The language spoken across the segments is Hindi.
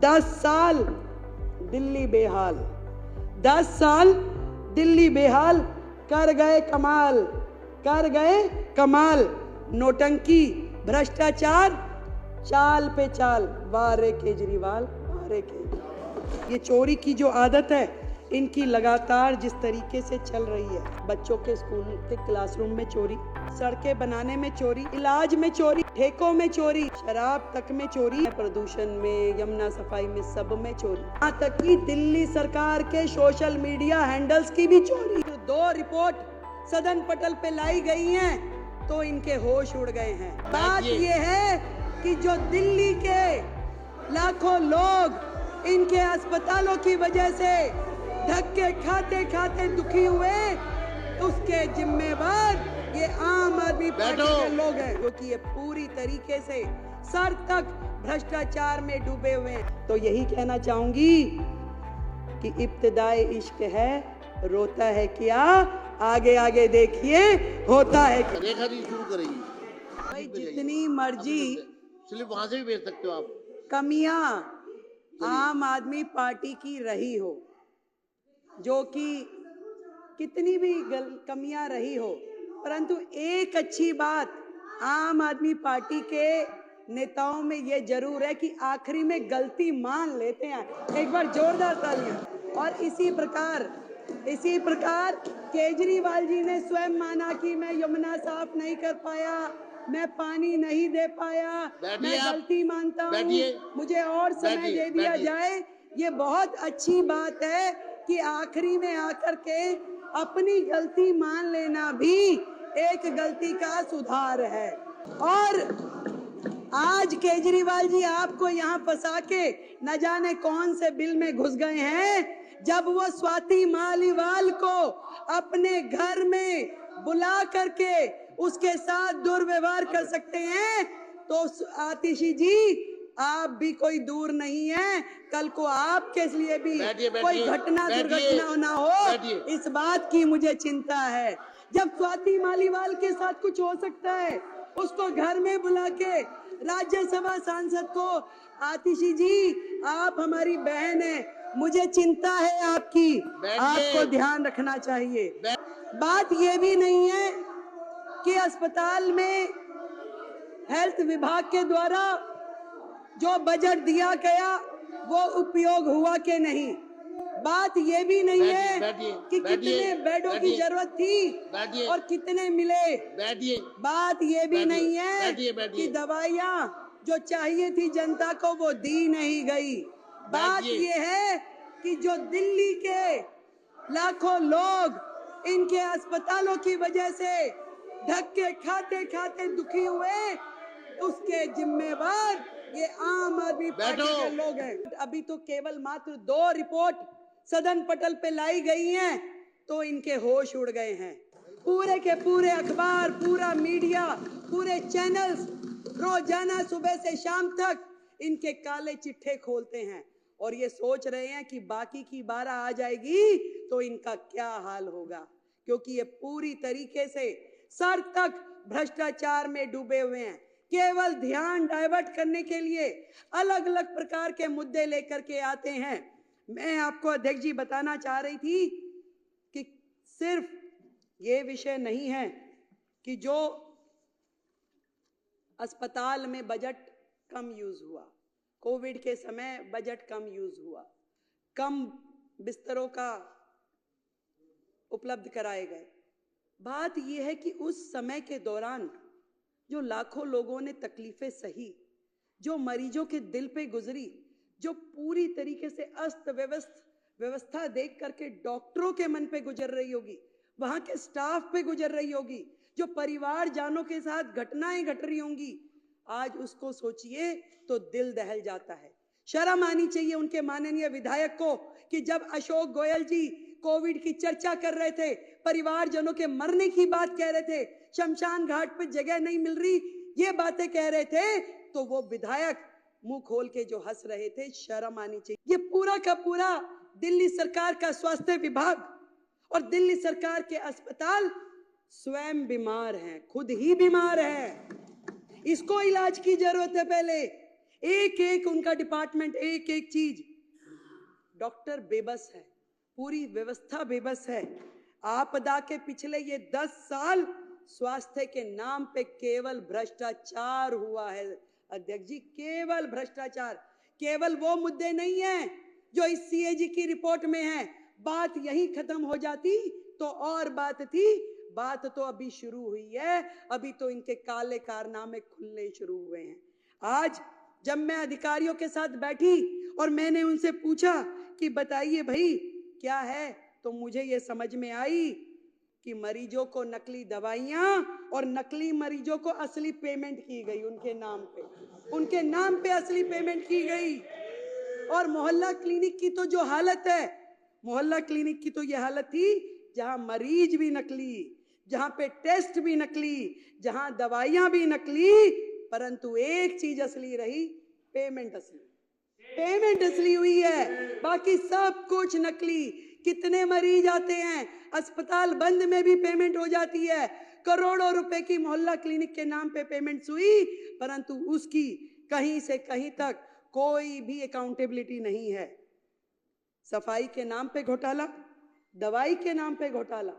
10 साल दिल्ली बेहाल, 10 साल दिल्ली बेहाल, कर गए कमाल, कर गए कमाल। नोटंकी, भ्रष्टाचार, चाल पे चाल, वाह रे केजरीवाल, वाह रे केजरीवाल। ये चोरी की जो आदत है इनकी लगातार जिस तरीके से चल रही है, बच्चों के स्कूल के क्लासरूम में चोरी, सड़कें बनाने में चोरी, इलाज में चोरी, ठेकों में चोरी, शराब तक में चोरी, प्रदूषण में, यमुना सफाई में, सब में चोरी, यहाँ तक कि दिल्ली सरकार के सोशल मीडिया हैंडल्स की भी चोरी। तो 2 रिपोर्ट सदन पटल पे लाई गई हैं तो इनके होश उड़ गए हैं। बात ये है कि जो दिल्ली के लाखों लोग इनके अस्पतालों की वजह से धक्के खाते खाते दुखी हुए, उसके जिम्मेवार ये आम आदमी पार्टी के लोग हैं, क्योंकि ये पूरी तरीके से सर तक भ्रष्टाचार में डूबे हुए हैं। तो यही कहना चाहूंगी कि इब्तिदाए इश्क है, रोता है क्या, आगे आगे देखिए होता है क्या। रेखा जी शुरू करेंगी भाई जितनी मर्जी स्लिप वहां से भी भेज सकते हो आप। कमियां आम आदमी पार्टी की रही हो, जो कि कितनी भी कमियां रही हो, परंतु एक अच्छी बात आम आदमी पार्टी के नेताओं में ये जरूर है कि आखिरी में गलती मान लेते हैं। एक बार जोरदार तालियां। और इसी प्रकार केजरीवाल जी ने स्वयं माना कि मैं यमुना साफ नहीं कर पाया, मैं पानी नहीं दे पाया, मैं गलती मानता हूँ, मुझे और समय दे दिया जाए। ये बहुत अच्छी बात है कि आखिरी में आकर के अपनी गलती मान लेना भी एक गलती का सुधार है। और आज केजरीवाल जी आपको यहाँ फंसा के न जाने कौन से बिल में घुस गए हैं। जब वो स्वाति मालीवाल को अपने घर में बुला करके उसके साथ दुर्व्यवहार कर सकते हैं, तो आतिशी जी आप भी कोई दूर नहीं है, कल को आपके लिए भी कोई दुर्घटना ना हो, इस बात की मुझे चिंता है। जब स्वाति मालीवाल के साथ कुछ हो सकता है, उसको घर में बुला के राज्यसभा सांसद को, आतिशी जी आप हमारी बहन है, मुझे चिंता है आपकी, आपको ध्यान रखना चाहिए। बात ये भी नहीं है कि अस्पताल में हेल्थ विभाग के द्वारा जो बजट दिया गया वो उपयोग हुआ कि नहीं। बात ये भी नहीं है कि कितने बेडों की जरूरत थी और कितने मिले। बात ये भी नहीं है कि दवाइयाँ जो चाहिए थी जनता को वो दी नहीं गई। बात ये है कि जो दिल्ली के लाखों लोग इनके अस्पतालों की वजह से धक्के खाते खाते दुखी हुए, उसके जिम्मेवार ये आम आदमी पार्टी के लोग हैं। अभी तो केवल मात्र 2 रिपोर्ट सदन पटल पे लाई गई हैं तो इनके होश उड़ गए हैं। पूरे के पूरे अखबार, पूरा मीडिया, पूरे चैनल्स रोजाना सुबह से शाम तक इनके काले चिट्ठे खोलते हैं और ये सोच रहे हैं कि बाकी की 12 आ जाएगी तो इनका क्या हाल होगा, क्योंकि ये पूरी तरीके से सर तक भ्रष्टाचार में डूबे हुए हैं। केवल ध्यान डाइवर्ट करने के लिए अलग अलग प्रकार के मुद्दे लेकर के आते हैं। मैं आपको अध्यक्ष जी बताना चाह रही थी कि सिर्फ ये विषय नहीं है कि जो अस्पताल में बजट कम यूज हुआ, कोविड के समय बजट कम यूज हुआ, कम बिस्तरों का उपलब्ध कराए गए। बात यह है कि उस समय के दौरान जो लाखों लोगों ने तकलीफें सही, जो मरीजों के दिल पे गुजरी, जो पूरी तरीके से अस्त व्यवस्था देख करके डॉक्टरों के मन पे गुजर रही होगी, वहां के स्टाफ पे गुजर रही होगी, जो परिवार जानों के साथ घटनाएं घट रही होंगी, आज उसको सोचिए तो दिल दहल जाता है। शर्म आनी चाहिए उनके माननीय विधायक को कि जब अशोक गोयल जी कोविड की चर्चा कर रहे थे, परिवारजनों के मरने की बात कह रहे थे, शमशान घाट पे जगह नहीं मिल रही, ये बातें कह रहे थे, तो वो विधायक मुंह खोल के जो हंस रहे थे, शर्म आनी चाहिए। ये पूरा का पूरा दिल्ली सरकार का स्वास्थ्य विभाग और दिल्ली सरकार के अस्पताल स्वयं बीमार हैं, खुद ही बीमार हैं। इसको इलाज की जरूरत है। पहले एक एक उनका डिपार्टमेंट, एक एक चीज। डॉक्टर बेबस है, पूरी व्यवस्था बेबस है। आपदा के पिछले ये 10 साल स्वास्थ्य के नाम पे केवल भ्रष्टाचार हुआ है अध्यक्ष जी, केवल भ्रष्टाचार। केवल वो मुद्दे नहीं है जो इस सीएजी की रिपोर्ट में है। बात यहीं खत्म हो जाती तो और बात थी, बात तो अभी शुरू हुई है। अभी तो इनके काले कारनामे खुलने शुरू हुए हैं। आज जब मैं अधिकारियों के साथ बैठी और मैंने उनसे पूछा कि बताइए भाई क्या है, तो मुझे ये समझ में आई कि मरीजों को नकली दवाइयां और नकली मरीजों को असली पेमेंट की गई उनके नाम पे असली पेमेंट की गई। और मोहल्ला क्लिनिक की तो जो हालत है, मोहल्ला क्लिनिक की तो ये हालत थी जहां मरीज भी नकली, जहां पे टेस्ट भी नकली, जहां दवाइयां भी नकली, परंतु एक चीज असली रही, पेमेंट असली। पेमेंट असली हुई है, बाकी सब कुछ नकली। कितने मरीज आते हैं, अस्पताल बंद में भी पेमेंट हो जाती है। करोड़ों रुपए की मोहल्ला क्लिनिक के नाम पे पेमेंट हुई, परंतु उसकी कहीं से कहीं तक कोई भी अकाउंटेबिलिटी नहीं है। सफाई के नाम पे घोटाला, दवाई के नाम पे घोटाला,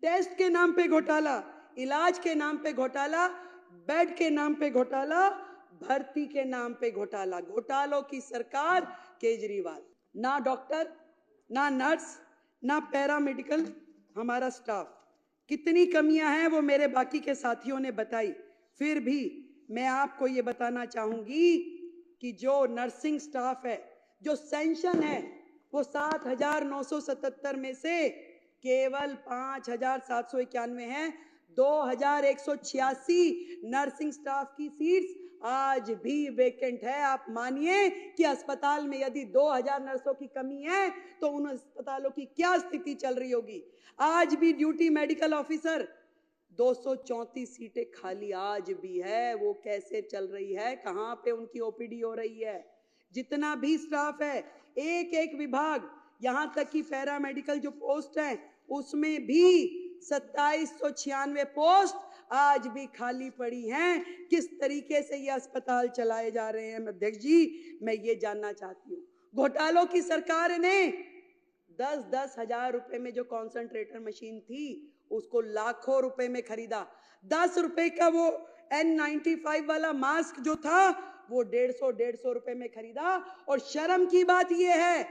टेस्ट के नाम पे घोटाला, इलाज के नाम पे घोटाला, बेड के नाम पे घोटाला, भर्ती के नाम पे घोटाला। घोटालों की सरकार केजरीवाल। ना डॉक्टर, ना नर्स, ना पैरामेडिकल हमारा स्टाफ। कितनी कमियां हैं वो मेरे बाकी के साथियों ने बताई। फिर भी मैं आपको ये बताना चाहूंगी कि जो नर्सिंग स्टाफ है, जो सेंशन है, वो 7,977 में से केवल 5,791 है। 2,186 नर्सिंग स्टाफ की सीट्स आज भी वेकेंट है। आप मानिए कि अस्पताल में यदि 2,000 नर्सों की कमी है तो उन अस्पतालों की क्या स्थिति चल रही होगी। आज भी ड्यूटी मेडिकल ऑफिसर 234 सीटें खाली आज भी है। वो कैसे चल रही है, कहां पे उनकी ओपीडी हो रही है। जितना भी स्टाफ है, एक एक विभाग, यहां तक कि पैरामेडिकल जो पोस्ट है उसमें भी 2796 पोस्ट आज भी खाली पड़ी हैं। किस तरीके से ये अस्पताल चलाए जा रहे हैं अध्यक्ष जी, मैं ये जानना चाहती हूँ। घोटालों की सरकार ने 10-10 हजार रुपए में जो कॉन्सेंट्रेटर मशीन थी उसको लाखों रुपए में खरीदा। 10 रुपए का वो N95 वाला मास्क जो था वो 150 रुपए में खरीदा। और शर्म की बात ये है,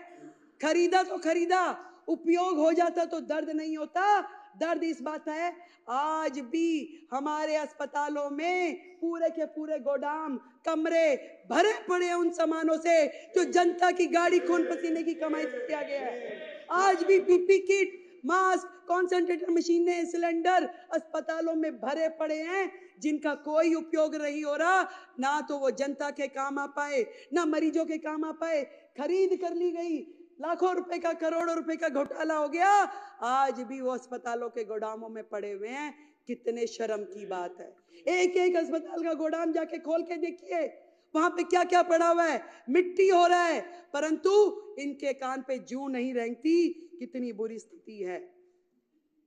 खरीदा तो खरीदा, उपयोग हो जाता तो दर्द नहीं होता। दर्द इस बात है, आज भी हमारे अस्पतालों में पूरे के पूरे गोदाम, कमरे भरे पड़े हैं उन सामानों से जो जनता की गाड़ी खून पसीने की कमाई से किया गया है। आज भी पीपी किट, मास्क, कॉन्सेंट्रेटर मशीनें, सिलेंडर अस्पतालों में भरे पड़े हैं जिनका कोई उपयोग नहीं हो रहा। ना तो वो जनता के काम आ पाए, ना मरीजों के काम आ पाए। खरीद कर ली गई, लाखों रुपए का, करोड़ों रुपए का घोटाला हो गया, आज भी वो अस्पतालों के गोदामों में पड़े हुए हैं। कितने शर्म की बात है। एक एक अस्पताल का गोदाम जाके खोल के देखिए, वहां पे क्या क्या पड़ा हुआ है, मिट्टी हो रहा है, परंतु इनके कान पे जूं नहीं रेंगती। कितनी बुरी स्थिति है।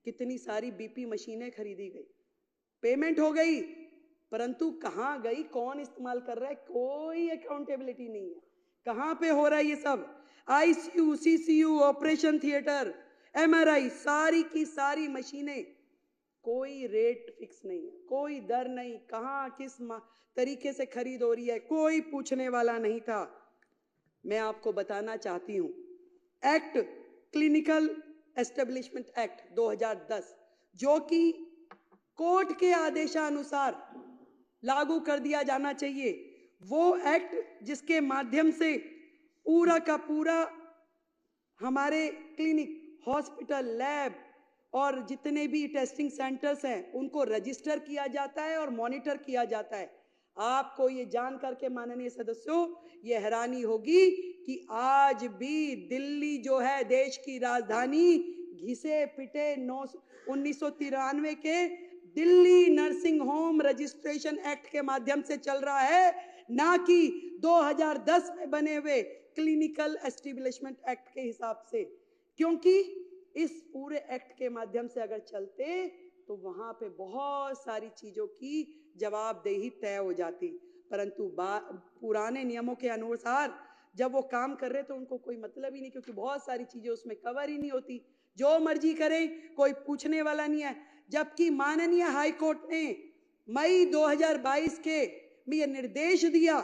कितनी सारी बीपी मशीनें खरीदी गई, पेमेंट हो गई, परंतु कहां गई, कौन इस्तेमाल कर रहा है, कोई अकाउंटेबिलिटी नहीं है। कहां पे हो रहा है ये सब। ICU, CCU, operation theatre, MRI, सारी की सारी मशीनें, कोई रेट फिक्स नहीं है, कोई दर नहीं, कहां किस तरीके से खरीद हो रही है, कोई पूछने वाला नहीं था। मैं आपको बताना चाहती हूं, एक्ट, क्लिनिकल एस्टेब्लिशमेंट एक्ट 2010, जो कि कोर्ट के आदेशानुसार लागू कर दिया जाना चाहिए, वो एक्ट जिसके माध्यम से पूरा का पूरा हमारे क्लिनिक, हॉस्पिटल, लैब और जितने भी टेस्टिंग सेंटर्स हैं उनको रजिस्टर किया जाता है और मॉनिटर किया जाता है। आपको ये जान करके माननीय सदस्यों ये हैरानी होगी कि आज भी दिल्ली जो है देश की राजधानी, घिसे पिटे 1993 के Delhi nursing home registration act के माध्यम से चल रहा है, ना कि 2010 में बने हुए क्लिनिकल एस्टेब्लिशमेंट एक्ट के हिसाब से। क्योंकि इस पूरे एक्ट के माध्यम से अगर चलते तो वहां पे बहुत सारी चीजों की जवाबदेही तय हो जाती। परंतु पुराने नियमों के अनुसार जब वो काम कर रहे तो उनको कोई मतलब ही नहीं, क्योंकि बहुत सारी चीजें उसमें कवर ही नहीं होती, जो मर्जी करें, कोई पूछने वाला नहीं है। जबकि माननीय हाई कोर्ट ने मई 2022 के में यह निर्देश दिया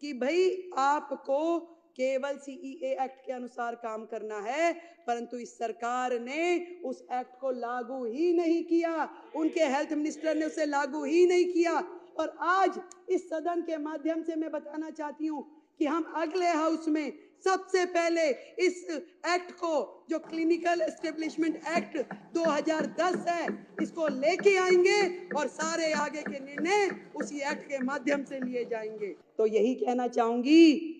कि भाई आपको केवल सीईए एक्ट के अनुसार काम करना है, परंतु इस सरकार ने उस एक्ट को लागू ही नहीं किया, उनके हेल्थ मिनिस्टर ने उसे लागू ही नहीं किया। और आज इस सदन के माध्यम से मैं बताना चाहती हूं कि हम अगले हाउस में सबसे पहले इस एक्ट को, जो क्लिनिकल एस्टेब्लिशमेंट एक्ट 2010 है, इसको लेके आएंगे और सारे आगे के निर्णय उसी एक्ट के माध्यम से लिए जाएंगे। तो यही कहना चाहूंगी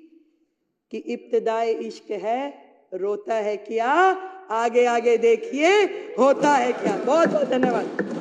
कि इब्तिदाए इश्क है, रोता है क्या, आगे आगे देखिए होता है क्या। बहुत बहुत धन्यवाद।